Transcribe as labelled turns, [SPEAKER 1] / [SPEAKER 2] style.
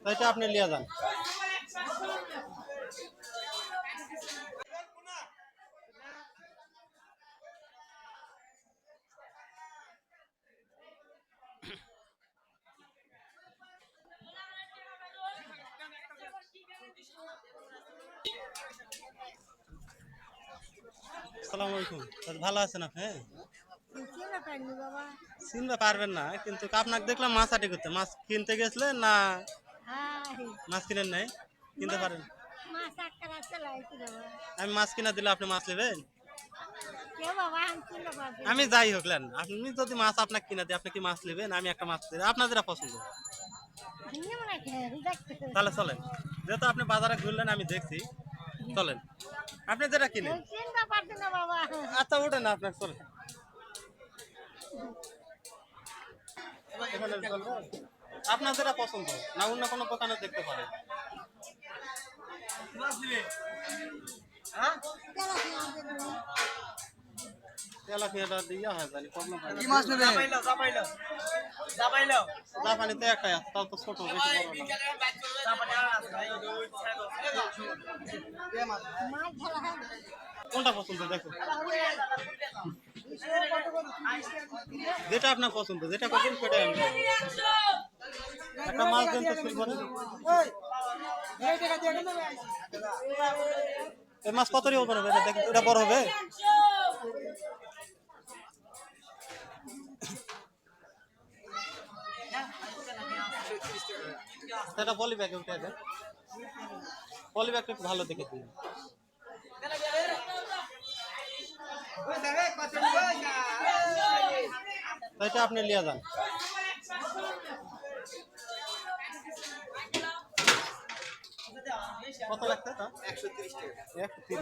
[SPEAKER 1] তো এটা আপনি লিয়ে যান। আসসালামু আলাইকুম। ভালো আছেন আপনি? চিনতে পারবেন না, কিন্তু আপনাকে দেখলাম মাছ আটি করতে। মাছ কিনতে গেছিলেন না মাছ কিনেন নাই? কিনতে পারেন? আমি মাছ কিনা দিলে আপনি মাছ নেবেন? আমি যাই হোক লেন, আপনি যদি মাছ আপনাকে কিনা দিই আপনি কি মাছ নেবেন? আমি একটা মাছ দিই, আপনার যেটা পছন্দ। তাহলে চলেন, যেহেতু আপনি বাজারে ঘুরলেন আমি দেখছি, চলেন আপনি যেটা কিনেন। আচ্ছা ওঠেন না, আপনার চলেন। আপনার যেটা পছন্দ না অন্য কোনো দোকানে দেখতে পারেন। তেলাপিয়াটা দিয়ে হয় জানি প্রবলেম হয়।
[SPEAKER 2] কি মাছ নেবে?
[SPEAKER 1] জাপানিতে একটাই আছে, তাও তো ছোট, বেশি বড় না। কোনটা পছন্দ দেখো, যেটা আপনার পছন্দ, যেটা করবেন সেটাই আমি দেবো। একটা মাছ দেন তো শুরু করেন। এই মাছ কত রিও হবে? এটা দেখেন, এটা বড় হবে। এটা পলি ব্যাগে উঠে দেন, পলি ব্যাগটা একটু ভালো দেখে দিন। এটা আপনি লিয়ে যান। কত লাগছে? 130 টাকা। 130।